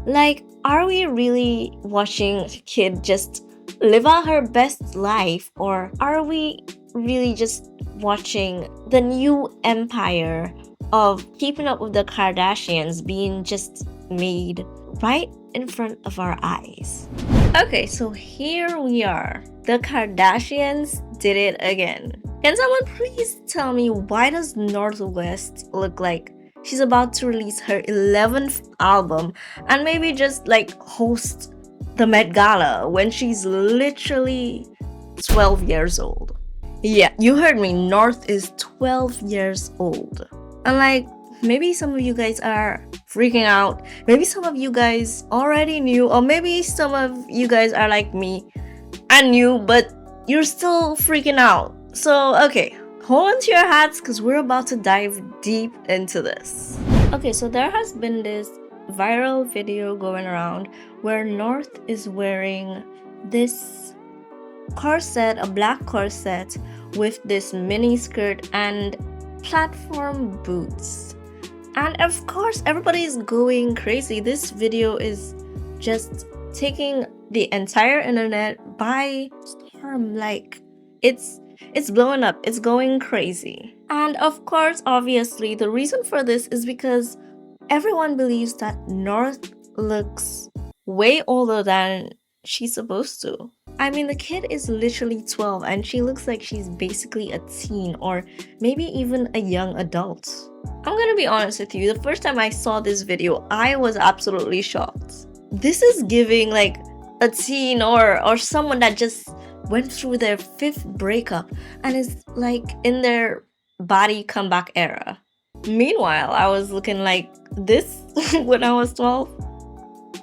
Like, are we really watching a kid just live out her best life, or are we really just watching the new empire of keeping up with the Kardashians being just made right in front of our eyes? Okay, so here we are. The Kardashians did it again. Can someone please tell me, why does Northwest look like she's about to release her 11th album and maybe just like host the Met Gala when she's literally 12 years old? Yeah, you heard me. North is 12 years old. And like, maybe some of you guys are freaking out. Maybe some of you guys already knew, or maybe some of you guys are like me and knew, but you're still freaking out. So, okay, hold on to your hats because we're about to dive deep into this. Okay, so there has been this viral video going around where North is wearing this corset, a black corset with this mini skirt and platform boots. And of course, everybody's going crazy. This video is just taking the entire internet by storm. Like, it's blowing up. It's going crazy. And of course, obviously, the reason for this is because everyone believes that North looks way older than she's supposed to. I mean, the kid is literally 12 and she looks like she's basically a teen or maybe even a young adult. I'm gonna be honest with you, the first time I saw this video, I was absolutely shocked. This is giving like a teen or someone that just went through their 5th breakup and is like in their body comeback era. Meanwhile, I was looking like this when I was 12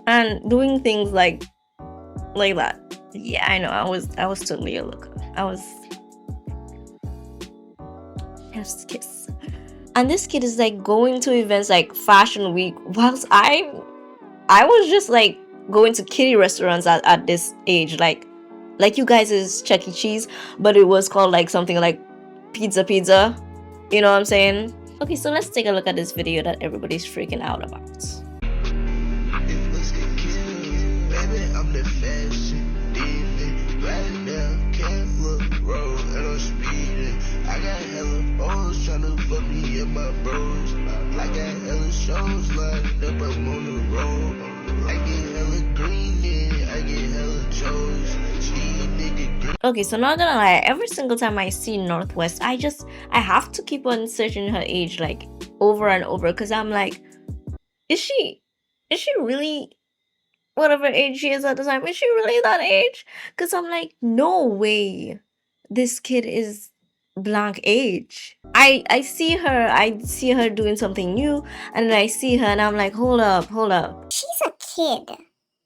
and doing things like that. Yeah, I know. I was totally a looker. Chef's kiss. And this kid is like going to events like Fashion Week, whilst I was just like going to kiddie restaurants at this age, like you guys is Chuck E. Cheese, but it was called like something like pizza. You know what I'm saying? Okay, so let's take a look at this video that everybody's freaking out about. Okay, so not gonna lie, every single time I see Northwest, I have to keep on searching her age like over and over, because I'm like, is she really whatever age she is at the time? Is she really that age? Because I'm like, no way this kid is blank age. I see her doing something new, and then I see her and I'm like, hold up. She's a kid.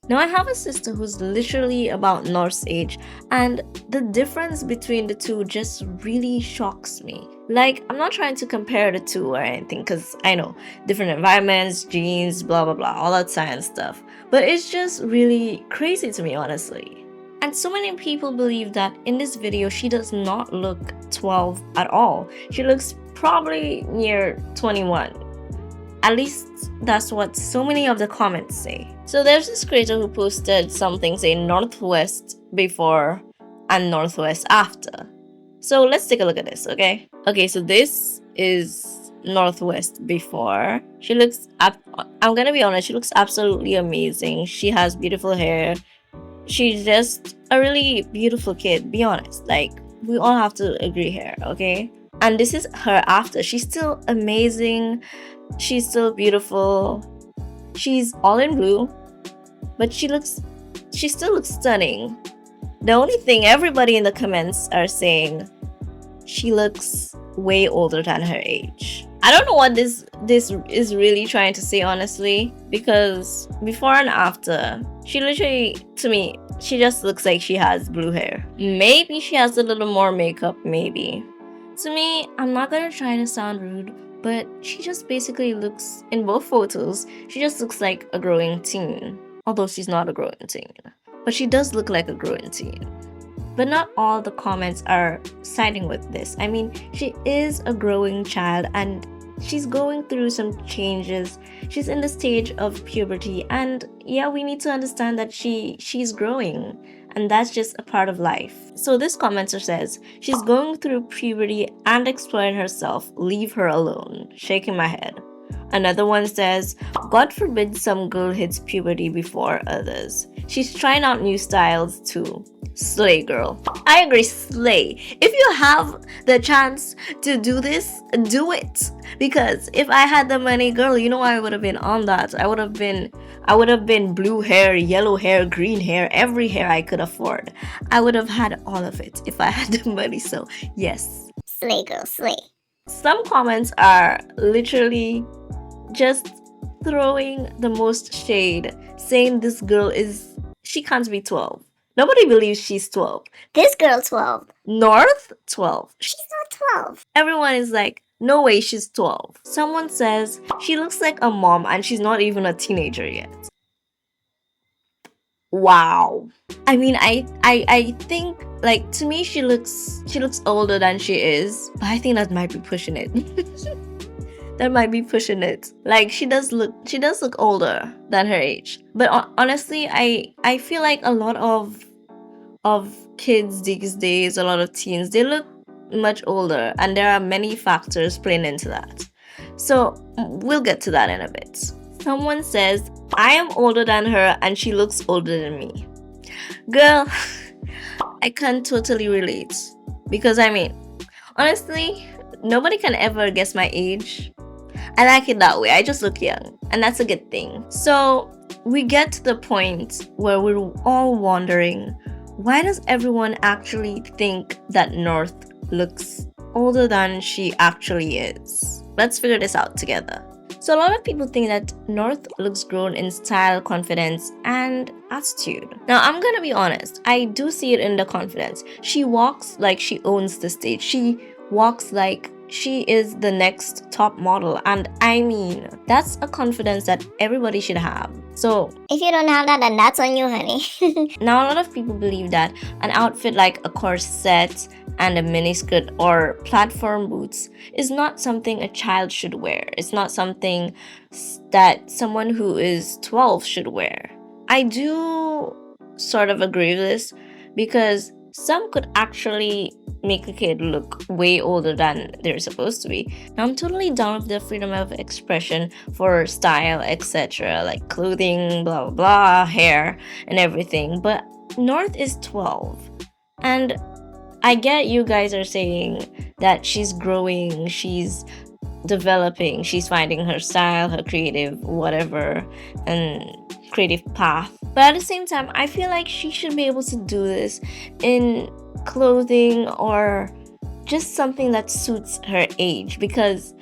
Now, I have a sister who's literally about North's age, and the difference between the two just really shocks me. Like, I'm not trying to compare the two or anything, because I know different environments, genes, blah blah blah, all that science stuff. But it's just really crazy to me, honestly. And so many people believe that in this video, she does not look 12 at all. She looks probably near 21. At least that's what so many of the comments say. So there's this creator who posted something saying Northwest before and Northwest after. So let's take a look at this, okay? Okay, so this is Northwest before. She looks, I'm gonna be honest, she looks absolutely amazing. She has beautiful hair. She's just a really beautiful kid, be honest. Like, we all have to agree here, okay? And this is her after. She's still amazing. She's still beautiful. She's all in blue, but she still looks stunning. The only thing everybody in the comments are saying, she looks way older than her age. I don't know what this is really trying to say, honestly, because before and after, she literally, to me, she just looks like she has blue hair. Maybe she has a little more makeup, maybe. To me, I'm not gonna try to sound rude, but she just basically looks, in both photos, she just looks like a growing teen. Although she's not a growing teen. But she does look like a growing teen. But not all the comments are siding with this. I mean, she is a growing child, and she's going through some changes. She's in the stage of puberty, and yeah, we need to understand that she's growing, and that's just a part of life. So this commenter says, she's going through puberty and exploring herself. Leave her alone. Shaking my head. Another one says, God forbid some girl hits puberty before others. She's trying out new styles too. Slay, girl. I agree, slay. If you have the chance to do this, do it. Because if I had the money, girl, you know I would have been on that. I would have been blue hair, yellow hair, green hair, every hair I could afford. I would have had all of it if I had the money. So yes. Slay, girl, slay. Some comments are literally just throwing the most shade, saying this girl she can't be 12. Nobody believes she's 12. This girl 12. North, 12. She's not 12. Everyone is like, no way she's 12. Someone says she looks like a mom and she's not even a teenager yet. Wow. I mean, I think, like, to me she looks older than she is, but I think that might be pushing it. That might be pushing it. Like, she does look older than her age. But honestly, I feel like a lot of kids these days, a lot of teens, they look much older, and there are many factors playing into that. So we'll get to that in a bit. Someone says, I am older than her and she looks older than me. Girl, I can totally relate. Because I mean, honestly, nobody can ever guess my age. I like it that way. I just look young, and that's a good thing. So we get to the point where we're all wondering, why does everyone actually think that North looks older than she actually is? Let's figure this out together. So a lot of people think that North looks grown in style, confidence, and attitude. Now, I'm gonna be honest. I do see it in the confidence. She walks like she owns the stage. She walks like she is the next top model, and I mean, that's a confidence that everybody should have. So if you don't have that, then that's on you, honey. Now a lot of people believe that an outfit like a corset and a miniskirt or platform boots is not something a child should wear. It's not something that someone who is 12 should wear. I do sort of agree with this, because some could actually make a kid look way older than they're supposed to be. Now, I'm totally down with the freedom of expression for style, etc., like clothing, blah blah blah, hair, and everything. But North is 12, and I get you guys are saying that she's growing, she's developing, she's finding her style, her creative whatever, and creative path. But at the same time, I feel like she should be able to do this in clothing or just something that suits her age, because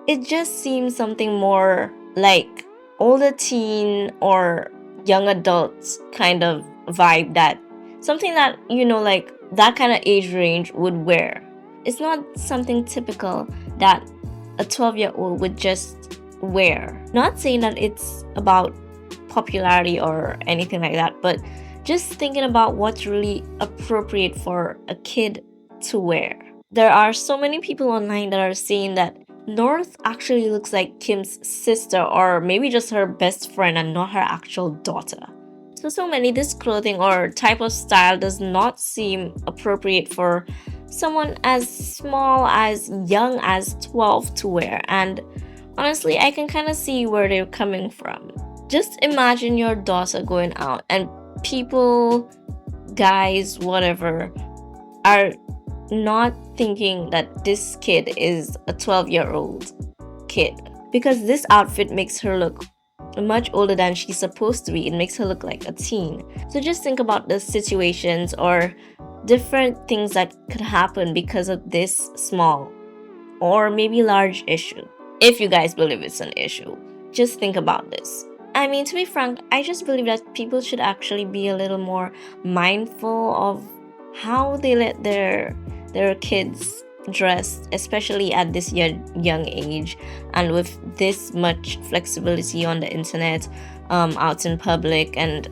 it just seems something more like older teen or young adults kind of vibe, that something that, you know, like that kind of age range would wear. It's not something typical that a 12-year-old would just wear. Not saying that it's about popularity or anything like that, but just thinking about what's really appropriate for a kid to wear. There are so many people online that are saying that North actually looks like Kim's sister, or maybe just her best friend and not her actual daughter. So many, this clothing or type of style does not seem appropriate for someone as small, as young as 12 to wear. And honestly, I can kind of see where they're coming from. Just imagine your daughter going out and people, guys, whatever, are not thinking that this kid is a 12-year-old kid, because this outfit makes her look much older than she's supposed to be. It makes her look like a teen. So just think about the situations or different things that could happen because of this small or maybe large issue. If you guys believe it's an issue, just think about this. I mean, to be frank, I just believe that people should actually be a little more mindful of how they let their kids dress, especially at this young age, and with this much flexibility on the internet, out in public, and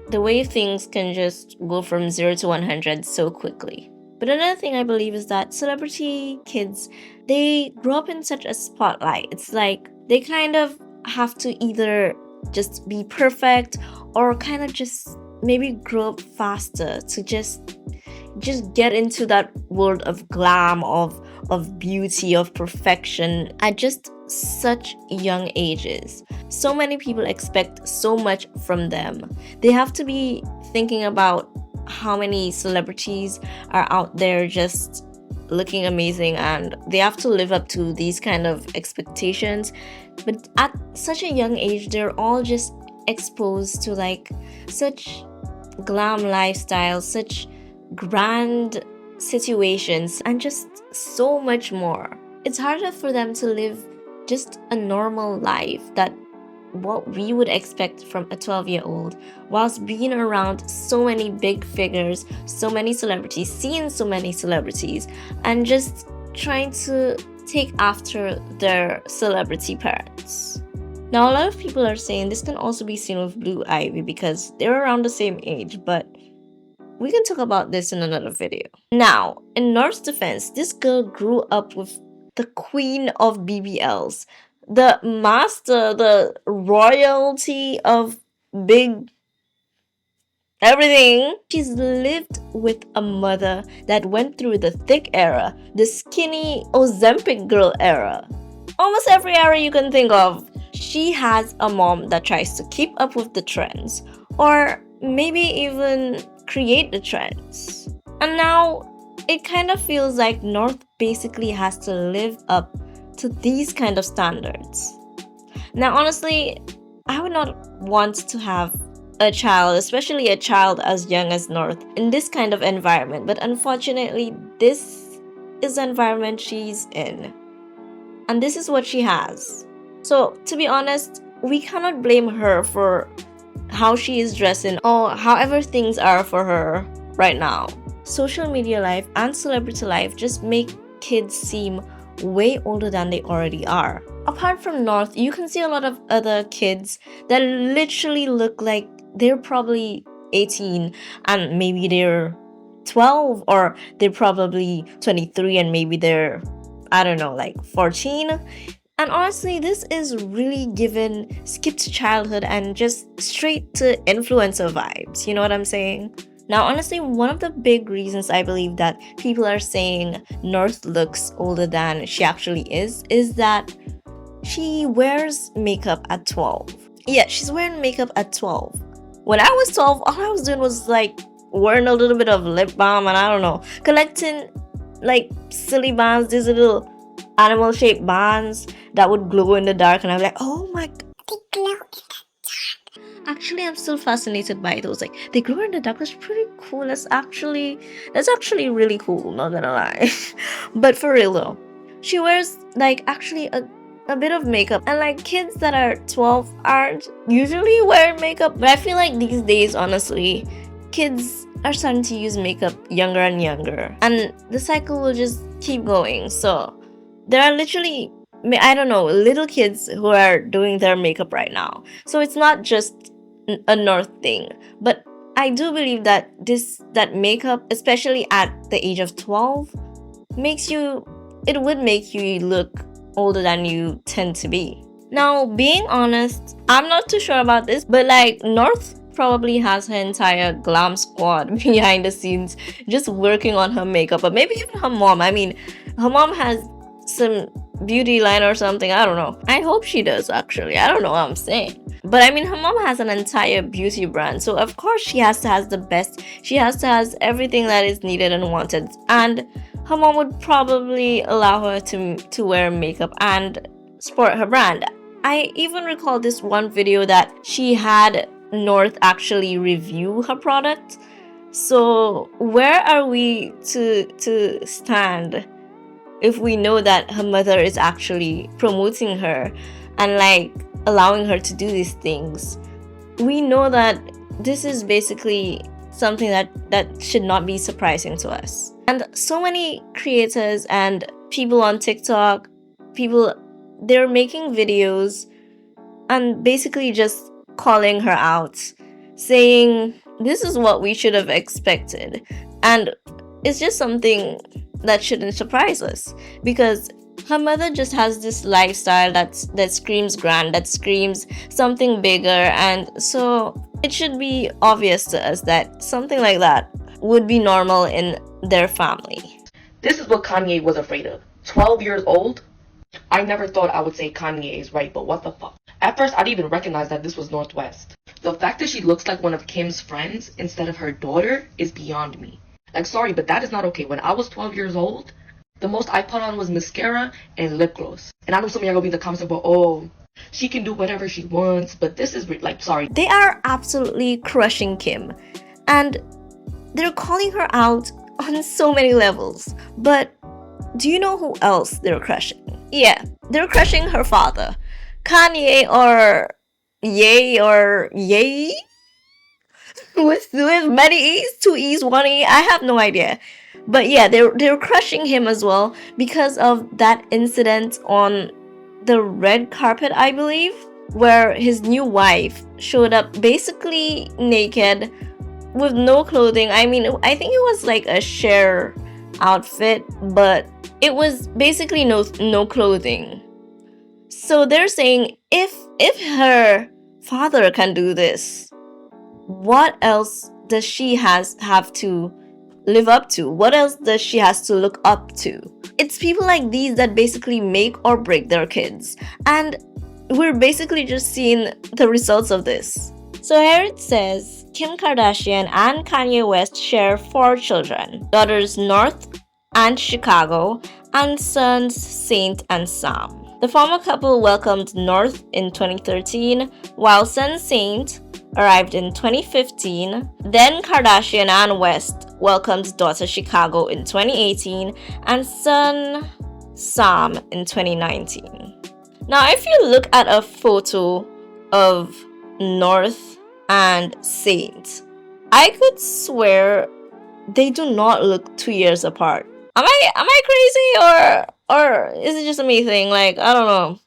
the way things can just go from 0 to 100 so quickly. But another thing I believe is that celebrity kids, they grow up in such a spotlight. It's like they kind of have to either just be perfect or kind of just maybe grow up faster to just get into that world of glam, of beauty, of perfection at just such young ages. So many people expect so much from them. They have to be thinking about how many celebrities are out there just looking amazing, and they have to live up to these kind of expectations. But at such a young age, they're all just exposed to like such glam lifestyles, such grand situations, and just so much more. It's harder for them to live just a normal life that what we would expect from a 12-year-old, whilst being around so many big figures, so many celebrities, seeing so many celebrities, and just trying to take after their celebrity parents. Now, a lot of people are saying this can also be seen with Blue Ivy because they're around the same age, but we can talk about this in another video. Now, in North's defense, this girl grew up with the queen of BBLs, the master, the royalty of big everything. She's lived with a mother that went through the thick era, the skinny Ozempic girl era, almost every era you can think of. She has a mom that tries to keep up with the trends, or maybe even create the trends. And now it kind of feels like North basically has to live up to these kind of standards. Now, honestly, I would not want to have a child, especially a child as young as North, in this kind of environment. But unfortunately, this is the environment she's in. And this is what she has. So, to be honest, we cannot blame her for how she is dressing or however things are for her right now. Social media life and celebrity life just make kids seem way older than they already are. Apart from North, you can see a lot of other kids that literally look like they're probably 18 and maybe they're 12, or they're probably 23 and maybe they're, I don't know, like 14. And honestly, this is really given skipped childhood and just straight to influencer vibes. You know what I'm saying? Now, honestly, one of the big reasons I believe that people are saying North looks older than she actually is that she wears makeup at 12. Yeah, she's wearing makeup at 12. When I was 12, all I was doing was like wearing a little bit of lip balm and I don't know, collecting like silly bands, these little animal shaped bands that would glow in the dark, and I'm like, oh my god, They glow. actually I'm still fascinated by those. Like they glow in the dark. That's pretty cool. That's actually really cool, not gonna lie. But for real though, she wears like actually a bit of makeup, and like kids that are 12 aren't usually wearing makeup. But I feel like these days, honestly, kids are starting to use makeup younger and younger, and the cycle will just keep going. So there are literally, I don't know, little kids who are doing their makeup right now. So it's not just a North thing. But I do believe that that makeup, especially at the age of 12, it would make you look older than you tend to be. Now, being honest, I'm not too sure about this, but like North probably has her entire glam squad behind the scenes just working on her makeup, but maybe even her mom. I mean, her mom has some beauty line or something. I don't know. I hope she does, actually. I don't know what I'm saying. But I mean, her mom has an entire beauty brand, so of course she has to have the best. She has to have everything that is needed and wanted. And her mom would probably allow her to wear makeup and support her brand. I even recall this one video that she had North actually review her product. So where are we to stand if we know that her mother is actually promoting her and like allowing her to do these things? We know that this is basically something that should not be surprising to us. And so many creators and people on TikTok, they're making videos and basically just calling her out, saying this is what we should have expected. And is just something that shouldn't surprise us, because her mother just has this lifestyle that screams grand, that screams something bigger, and so it should be obvious to us that something like that would be normal in their family. This is what Kanye was afraid of. 12 years old? I never thought I would say Kanye is right, but what the fuck? At first, I didn't even recognize that this was Northwest. The fact that she looks like one of Kim's friends instead of her daughter is beyond me. Like, sorry, but that is not okay. When I was 12 years old, the most I put on was mascara and lip gloss. And I know some of y'all gonna be in the comments about, oh, she can do whatever she wants, but this is, like, sorry. They are absolutely crushing Kim, and they're calling her out on so many levels. But do you know who else they're crushing? Yeah, they're crushing her father, Kanye, or Yay, with many E's, 2 E's, 1 E. I have no idea. But yeah, they're crushing him as well because of that incident on the red carpet, I believe, where his new wife showed up basically naked with no clothing. I mean, I think it was like a Cher outfit, but it was basically no clothing. So they're saying if her father can do this, what else does she have to live up to? What else does she has to look up to? It's people like these that basically make or break their kids, and we're basically just seeing the results of this. So here it says, Kim Kardashian and Kanye West share 4 children, daughters North and Chicago, and sons Saint and Sam. The former couple welcomed North in 2013, while son Saint arrived in 2015. Then Kardashian and West welcomed daughter Chicago in 2018 and son Sam in 2019. Now, if you look at a photo of North and Saint, I could swear they do not look 2 years apart. Am I crazy, or is it just a me thing? Like, I don't know.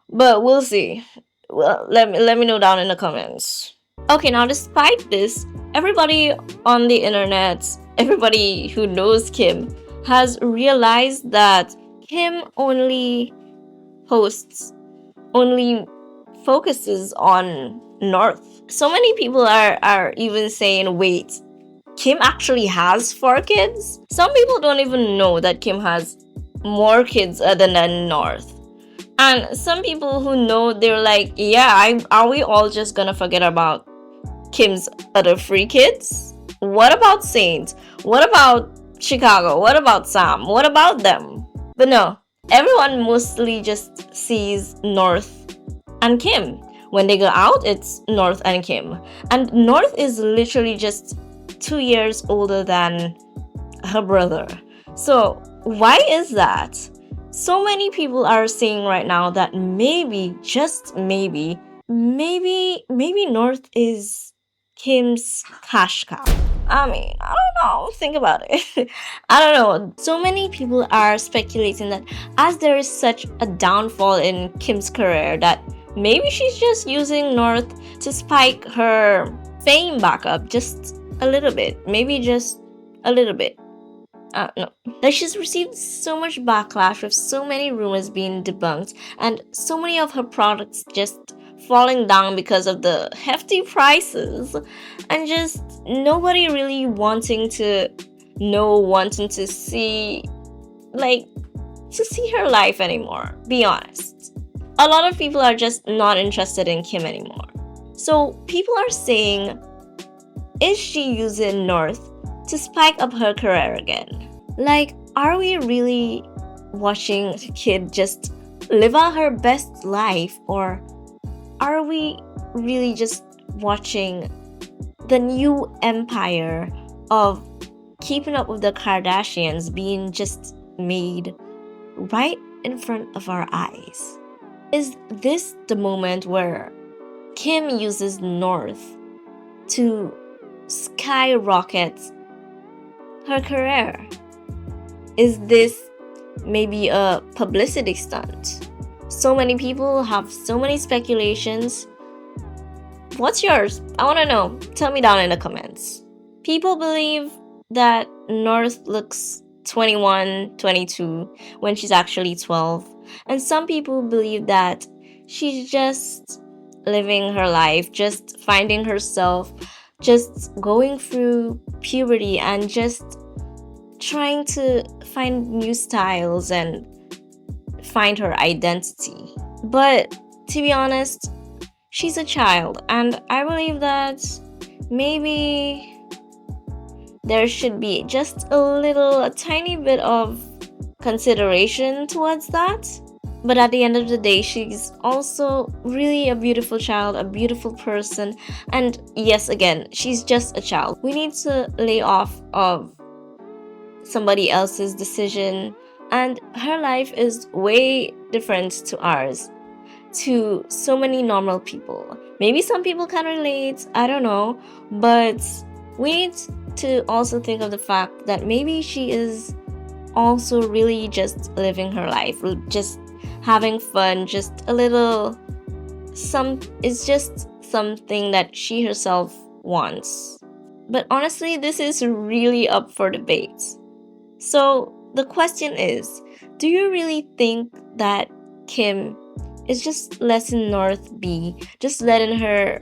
But we'll see. Well, let me know down in the comments. Okay, now despite this, everybody on the internet, everybody who knows Kim, has realized that Kim only focuses on North. So many people are even saying, wait, Kim actually has 4 kids? Some people don't even know that Kim has more kids other than North. And some people who know, they're like, yeah, are we all just gonna forget about Kim's other 3 kids? What about Saint? What about Chicago? What about Sam? What about them? But no, everyone mostly just sees North and Kim. When they go out, it's North and Kim. And North is literally just 2 years older than her brother. So why is that? So many people are saying right now that maybe, just maybe North is Kim's cash cow. I mean, I don't know. Think about it. I don't know. So many people are speculating that as there is such a downfall in Kim's career, that maybe she's just using North to spike her fame back up just a little bit. Maybe just a little bit. No. Like, she's received so much backlash with so many rumors being debunked and so many of her products just falling down because of the hefty prices, and just nobody really wanting to see her life anymore. Be honest. A lot of people are just not interested in Kim anymore. So people are saying, is she using North to spike up her career again? Like, are we really watching the kid just live out her best life, or are we really just watching the new empire of keeping up with the Kardashians being just made right in front of our eyes? Is this the moment where Kim uses North to skyrocket her career? Is this maybe a publicity stunt? So many people have so many speculations. What's yours? I want to know. Tell me down in the comments. People believe that North looks 21, 22 when she's actually 12. And some people believe that she's just living her life, just finding herself, just going through puberty and just trying to find new styles and find her identity. But to be honest, she's a child, and I believe that maybe there should be just a tiny bit of consideration towards that. But at the end of the day, she's also really a beautiful child, a beautiful person. And yes, again, she's just a child. We need to lay off of somebody else's decision. And her life is way different to ours, to so many normal people. Maybe some people can relate, I don't know. But we need to also think of the fact that maybe she is also really just living her life, just having fun, just a little it's just something that she herself wants. But honestly, this is really up for debate. So the question is, do you really think that Kim is just letting North be, just letting her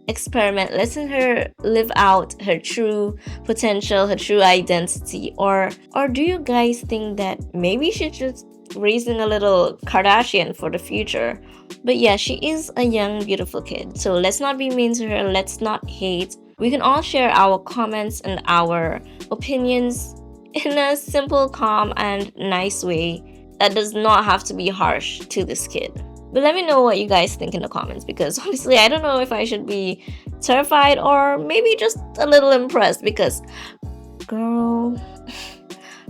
experiment, letting her live out her true potential, her true identity? Or do you guys think that maybe she's just raising a little Kardashian for the future? But yeah, she is a young, beautiful kid. So let's not be mean to her. Let's not hate. We can all share our comments and our opinions in a simple, calm, and nice way that does not have to be harsh to this kid. But let me know what you guys think in the comments, because honestly, I don't know if I should be terrified or maybe just a little impressed, because girl,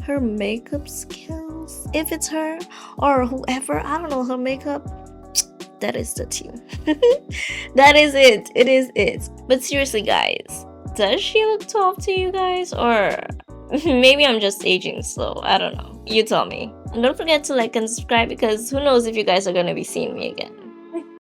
her makeup skills, if it's her or whoever, I don't know, her makeup, that is the tea. That is it. It is it. But seriously, guys, does she look 12 to you guys? Or maybe I'm just aging slow. I don't know. You tell me. And don't forget to like and subscribe, because who knows if you guys are going to be seeing me again.